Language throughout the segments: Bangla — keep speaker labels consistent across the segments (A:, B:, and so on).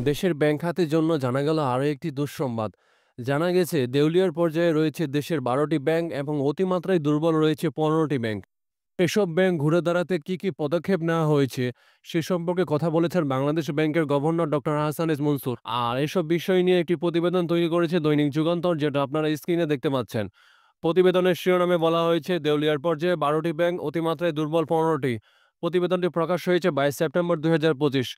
A: দেশের ব্যাংক খাতের জন্য জানা গেল আরও একটি দুঃসংবাদ। জানা গেছে দেউলিয়ার পর্যায়ে রয়েছে দেশের ১২টি ব্যাংক এবং অতিমাত্রায় দুর্বল রয়েছে ১৫টি ব্যাংক। এসব ব্যাংক ঘুরে দাঁড়াতে কি পদক্ষেপ নেওয়া হয়েছে সে সম্পর্কে কথা বলেছেন বাংলাদেশ ব্যাংকের governor doctor Ahsan S Mansur. আর এসব বিষয় নিয়ে একটি প্রতিবেদন তৈরি করেছে দৈনিক যুগান্তর, যেটা আপনারা স্ক্রিনে দেখতে পাচ্ছেন। প্রতিবেদনের শিরোনামে বলা হয়েছে দেউলিয়ার পর্যায়ে ১২টি ব্যাংক, অতিমাত্রায় দুর্বল ১৫টি। প্রতিবেদনটি প্রকাশ হয়েছে ২২ সেপ্টেম্বর ২০২৫।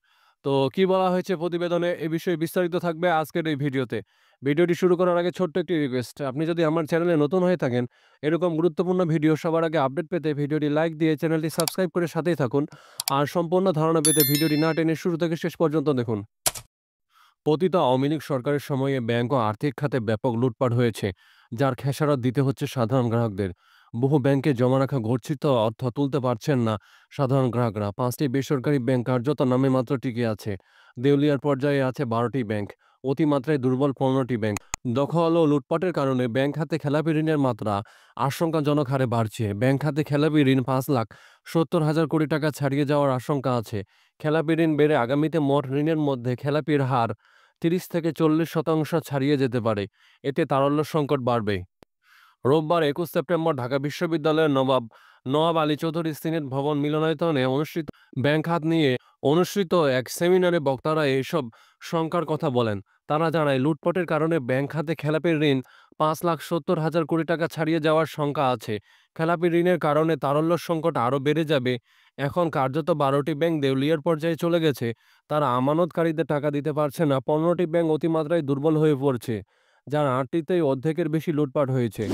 A: তো কি বলা হয়েছে প্রতিবেদনে, এ বিষয়ে বিস্তারিত থাকবে আজকের এই ভিডিওতে। ভিডিওটি শুরু করার আগে ছোট্ট একটি রিকোয়েস্ট, আপনি যদি আমার চ্যানেলে নতুন হয়ে থাকেন, এরকম গুরুত্বপূর্ণ ভিডিও সবার আগে আপডেট পেতে ভিডিওটি লাইক দিয়ে চ্যানেলটি সাবস্ক্রাইব করে সাথেই থাকুন। আর সম্পূর্ণ ধারণা পেতে ভিডিওটি না টেনে শুরু থেকে শেষ পর্যন্ত দেখুন। পতিত আওয়ামী লীগ সরকারের সময়ে ব্যাংক ও আর্থিক খাতে ব্যাপক লুটপাট হয়েছে, যার খেসারত দিতে হচ্ছে সাধারণ গ্রাহকদের। বহু ব্যাংকে জমা রাখা গচ্ছিত অর্থ তুলতে পারছেন না সাধারণ গ্রাহকরা। ৫টি বেসরকারি ব্যাংক কার্যত নামে মাত্র টিকে আছে। দেউলিয়ার পর্যায়ে আছে ১২টি ব্যাংক, অতিমাত্রায় দুর্বল ১৫টি ব্যাংক। দখল ও লুটপাটের কারণে ব্যাংক খাতে খেলাপি ঋণের মাত্রা আশঙ্কাজনক হারে বাড়ছে। ব্যাংক খাতে খেলাপি ঋণ ৫,৭০,০০০ কোটি টাকা ছাড়িয়ে যাওয়ার আশঙ্কা আছে। খেলাপি ঋণ বেড়ে আগামীতে মোট ঋণের মধ্যে খেলাপির হার ৩০ থেকে ৪০% ছাড়িয়ে যেতে পারে। এতে তারল্য সংকট বাড়বে। রোববার ২১ সেপ্টেম্বর ঢাকা বিশ্ববিদ্যালয়ের নওয়াব আলী চৌধুরী সিনেট ভবন মিলনায়তনে ব্যাংক খাত নিয়ে অনুষ্ঠিত এক সেমিনারে বক্তারা এসব শঙ্কার কথা বলেন। তারা জানায়, লুটপাটের কারণে ব্যাংক খাতে খেলাপির ঋণ ৫,৭০,০০০ কোটি টাকা ছাড়িয়ে যাওয়ার শঙ্কা আছে। খেলাপি ঋণের কারণে তারল্য সংকট আরও বেড়ে যাবে। এখন কার্যত ১২টি ব্যাংক দেউলিয়ার পর্যায়ে চলে গেছে। তারা আমানতকারীদের টাকা দিতে পারছে না। ১৫টি ব্যাংক অতিমাত্রায় দুর্বল হয়ে পড়ছে, যার ৮টিতেই অর্ধেকের বেশি লুটপাট হয়েছে।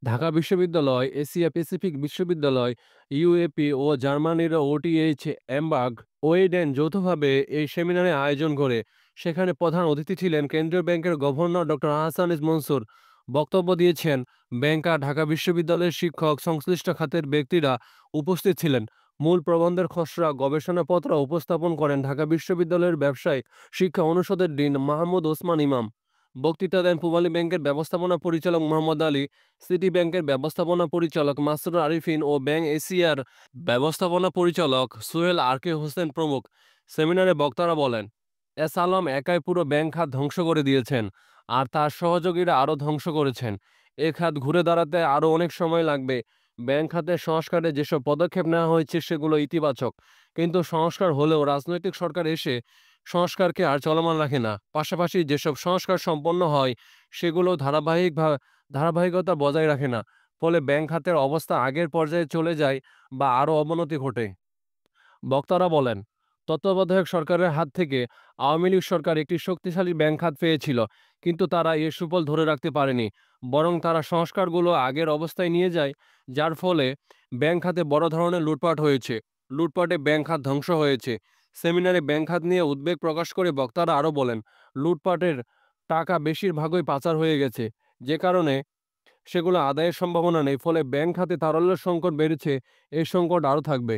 A: ঢাকা বিশ্ববিদ্যালয়, এশিয়া প্যাসিফিক বিশ্ববিদ্যালয়, ইউএপি ও জার্মানির ওটিএইচ এমবার্গ ওয়েডেন যৌথভাবে এই সেমিনারে আয়োজন করে। সেখানে প্রধান অতিথি ছিলেন কেন্দ্রীয় ব্যাংকের গভর্নর ডক্টর আহসান ইস মনসুর। বক্তব্য দিয়েছেন ব্যাংকার, ঢাকা বিশ্ববিদ্যালয়ের শিক্ষক, সংশ্লিষ্ট খাতের ব্যক্তিরা উপস্থিত ছিলেন। মূল প্রবন্ধের খসড়া গবেষণাপত্র উপস্থাপন করেন ঢাকা বিশ্ববিদ্যালয়ের ব্যবসায় শিক্ষা অনুষদের ডিন মাহমুদ ওসমান ইমাম। বক্তৃতা দেন পূবালী ব্যাংকের ব্যবস্থাপনা পরিচালক মোহাম্মদ আলী, সিটি ব্যাংকের ব্যবস্থাপনা পরিচালক মাসরুর আরিফিন ও ব্যাংক এশিয়ার ব্যবস্থাপনা পরিচালক সোহেল আরকে হোসেন প্রমুখ। সেমিনারে বক্তারা বলেন, এস আলম একাই পুরো ব্যাংক খাত ধ্বংস করে দিয়েছেন, আর তার সহযোগীরা আরও ধ্বংস করেছেন। এ খাত ঘুরে দাঁড়াতে আরও অনেক সময় লাগবে। ব্যাংক খাতের সংস্কারে যেসব পদক্ষেপ নেওয়া হয়েছে সেগুলো ইতিবাচক, কিন্তু সংস্কার হলেও রাজনৈতিক সরকার এসে সংস্কারকে আর চলমান রাখে না। পাশাপাশি যেসব সংস্কার সম্পন্ন হয় সেগুলো ধারাবাহিকতা বজায় রাখে না। ফলে ব্যাংক খাতের অবস্থা আগের পর্যায়ে চলে যায় বা আরও অবনতি ঘটে। বক্তারা বলেন, তত্ত্বাবধায়ক সরকারের হাত থেকে আওয়ামী লীগ সরকার একটি শক্তিশালী ব্যাংক খাত পেয়েছিল, কিন্তু তারা এর সুফল ধরে রাখতে পারেনি। বরং তারা সংস্কারগুলো আগের অবস্থায় নিয়ে যায়, যার ফলে ব্যাংক খাতে বড় ধরনের লুটপাট হয়েছে। লুটপাটে ব্যাংক খাত ধ্বংস হয়েছে। সেমিনারে ব্যাংক খাত নিয়ে উদ্বেগ প্রকাশ করে বক্তারা আরও বলেন, লুটপাটের টাকা বেশিরভাগই পাচার হয়ে গেছে, যে কারণে সেগুলো আদায়ের সম্ভাবনা নেই। ফলে ব্যাংক খাতে তারল্যের সংকট বেড়েছে। এই সংকট আরও থাকবে।